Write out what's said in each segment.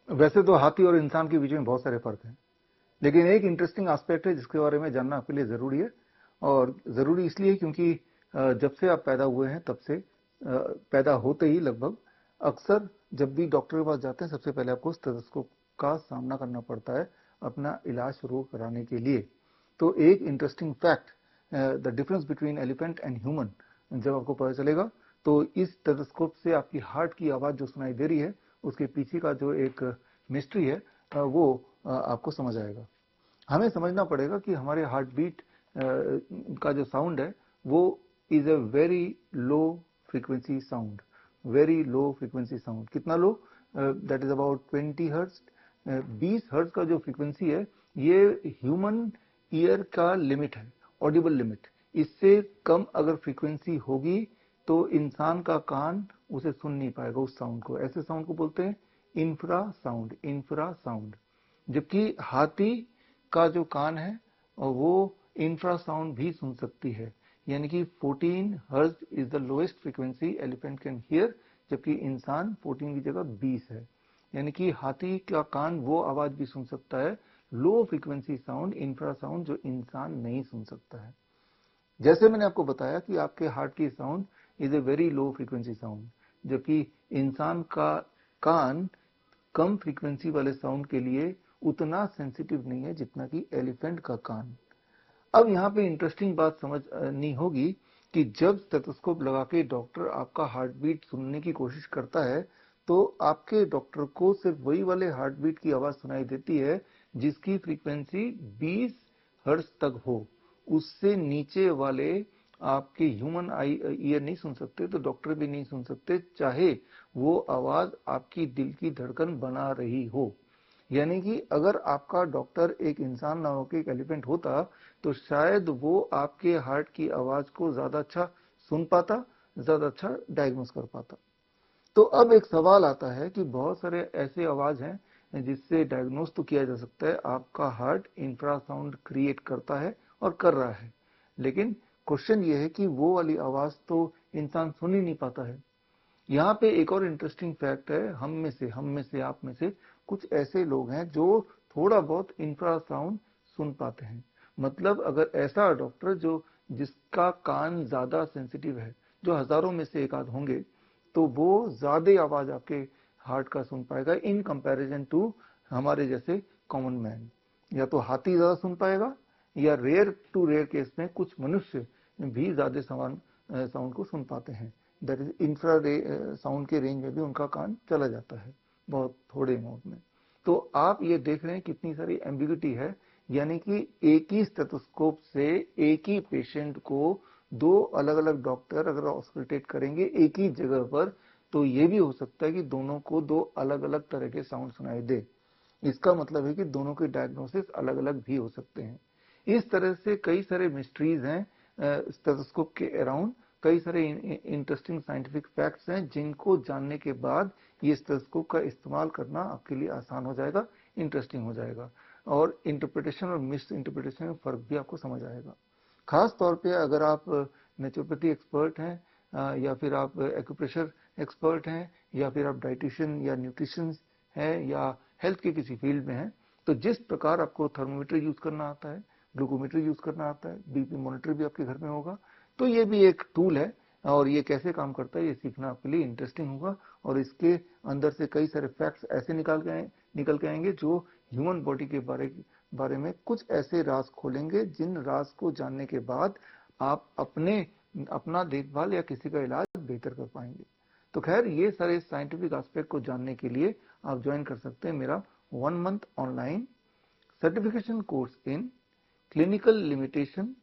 वैसे तो हाथी और इंसान के बीच में बहुत सारे फर्क हैं, लेकिन एक इंटरेस्टिंग एस्पेक्ट है जिसके बारे में जानना आपके लिए ज़रूरी है। और ज़रूरी इसलिए क्योंकि जब से आप पैदा हुए हैं तब से पैदा होते ही लगभग अक्सर जब भी डॉक्टर के पास जाते हैं सबसे पहले आपको स्टेथोस्कोप का सामना करना पड़ता है अपना इलाज शुरू कराने के लिए। तो एक interesting fact, the difference between elephant and human जब आपको पता चलेगा तो इस स्टेथोस्कोप से आपकी हार्ट की आवाज़ जो सुनाई दे रही है उसके पीछे का जो एक मिस्ट्री है वो आपको समझ आएगा। हमें समझना पड़ेगा कि हमारे हार्ट बीट का जो साउंड है वो is a very low frequency sound, very low frequency sound. कितना low? That is about 20 hertz. 20 hertz का जो फ्रीक्वेंसी है ये ह्यूमन ईयर का लिमिट है, ऑडिबल लिमिट। इससे कम अगर फ्रीक्वेंसी होगी तो इंसान का कान उसे सुन नहीं पाएगा उस साउंड को। ऐसे साउंड को बोलते हैं इंफ्रा साउंड, इंफ्रा साउंड। जबकि हाथी का जो कान है वो इंफ्रासाउंड भी सुन सकती है, यानी कि 14 hertz is the lowest frequency elephant can hear, जबकि इंसान 14 की जगह 20 है। यानी कि हाथी का कान वो आवाज भी सुन सकता है, लो फ्रीक्वेंसी साउंड, इंफ्रासाउंड, जो इंसान नहीं सुन सकता है। जैसे मैंने आपको बताया कि आपके हार्ट की sound is a very low frequency sound, जबकि इंसान का कान कम फ्रीक्वेंसी वाले साउंड के लिए उतना सेंसिटिव नहीं है जितना कि एलिफेंट का कान। अब यहाँ पे इंटरेस्टिंग बात समझनी होगी कि जब स्टेथोस्कोप लगा के डॉक्टर आपका हार्ट बीट सुनने की कोशिश करता है तो आपके डॉक्टर को सिर्फ वही वाले हार्ट बीट की आवाज सुनाई देती है जिसकी फ्रीक्वेंसी 20 हर्ट्ज तक हो। उससे नीचे वाले आपके ह्यूमन आई ईयर नहीं सुन सकते, तो डॉक्टर भी नहीं सुन सकते, चाहे वो आवाज आपकी दिल की धड़कन बना रही हो। यानी कि अगर आपका डॉक्टर एक इंसान ना होकर एक एलिफेंट होता तो शायद वो आपके हार्ट की आवाज को ज्यादा अच्छा सुन पाता, ज्यादा अच्छा डायग्नोस कर पाता। तो अब एक सवाल आता है कि बहुत सारे ऐसे आवाज हैं जिससे डायग्नोस तो किया जा सकता है आपका हार्ट इंफ्रासाउंड क्रिएट करता है और कर रहा है, लेकिन क्वेश्चन ये है कि वो वाली आवाज तो इंसान सुन ही नहीं पाता है। यहाँ पे एक और इंटरेस्टिंग फैक्ट है, हम में से आप में से कुछ ऐसे लोग हैं जो थोड़ा बहुत इंफ्रासाउंड सुन पाते हैं। मतलब अगर ऐसा डॉक्टर जो जिसका कान ज्यादा सेंसिटिव है, जो हजारों में से एक आध होंगे, तो वो ज्यादा आवाज आपके हार्ट का सुन पाएगा इन कंपैरिजन टू हमारे जैसे कॉमन मैन। या तो हाथी ज्यादा सुन पाएगा या रेयर टू रेयर केस में कुछ मनुष्य भी ज्यादा साउंड को सुन पाते हैं। दैट इज इंफ्रा साउंड के रेंज में भी उनका कान चला जाता है बहुत थोड़े अमाउंट में। तो आप ये देख रहे हैं कितनी सारी एम्बिग्यूटी है, यानी कि एक ही स्टेथोस्कोप से एक ही पेशेंट को दो अलग अलग डॉक्टर अगर ऑस्कल्टेट करेंगे एक ही जगह पर तो ये भी हो सकता है कि दोनों को दो अलग अलग तरह के साउंड सुनाई दे। इसका मतलब है कि दोनों के डायग्नोसिस अलग अलग भी हो सकते हैं। इस तरह से कई सारे मिस्ट्रीज हैं स्टेथोस्कोप के अराउंड, कई सारे इंटरेस्टिंग साइंटिफिक फैक्ट्स हैं जिनको जानने के बाद ये स्टेथोस्कोप का इस्तेमाल करना आपके लिए आसान हो जाएगा, इंटरेस्टिंग हो जाएगा, और इंटरप्रिटेशन और मिस इंटरप्रिटेशन में फर्क भी आपको समझ आएगा। खास तौर पे अगर आप नेचुरोपैथी एक्सपर्ट हैं या फिर आप एक्यूप्रेशर एक्सपर्ट हैं या फिर आप डाइटिशियन या न्यूट्रिशन हैं या हेल्थ के किसी फील्ड में हैं, तो जिस प्रकार आपको थर्मोमीटर यूज करना आता है, ग्लूकोमीटर यूज करना आता है, बीपी मॉनिटर भी आपके घर में होगा, तो ये भी एक टूल है और ये कैसे काम करता है ये सीखना आपके लिए इंटरेस्टिंग होगा। और इसके अंदर से कई सारे फैक्ट्स ऐसे निकल के आएंगे जो ह्यूमन बॉडी के बारे में कुछ ऐसे राज खोलेंगे जिन राज को जानने के बाद आप अपना देखभाल या किसी का इलाज बेहतर कर पाएंगे। तो खैर ये सारे साइंटिफिक एस्पेक्ट को जानने के लिए आप ज्वाइन कर सकते हैं मेरा 1 month online certification course in clinical limitation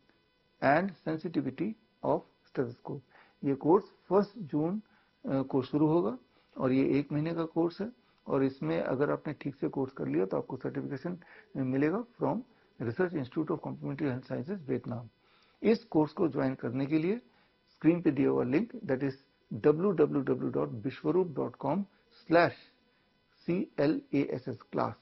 and sensitivity of stethoscope. ये कोर्स 1 जून को शुरू होगा और ये 1 महीने का कोर्स है, और इसमें अगर आपने ठीक से कोर्स कर लिया तो आपको सर्टिफिकेशन मिलेगा from research institute of complementary health sciences Vietnam. इस कोर्स को ज्वाइन करने के लिए स्क्रीन पे दिया हुआ link that is www.bishwaroop.com/CLASS class,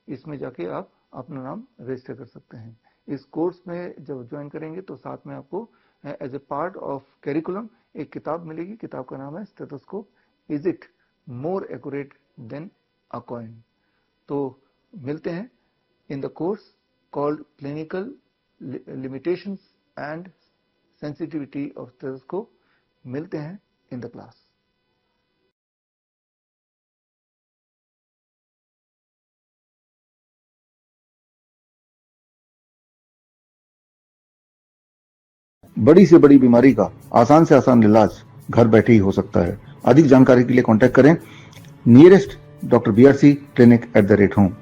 इसमें जाके आप अपना नाम रजिस्टर कर सकते हैं। इस कोर्स में जब ज्वाइन करेंगे तो साथ में आपको as a part of curriculum एक किताब मिलेगी। किताब का नाम है stethoscope, is it more accurate than a coin. तो मिलते हैं in the course called clinical limitations and sensitivity of stethoscope. मिलते हैं इन द क्लास। बड़ी से बड़ी बीमारी का आसान से आसान इलाज घर बैठे ही हो सकता है। अधिक जानकारी के लिए कांटेक्ट करें nearest doctor BRC clinic @home।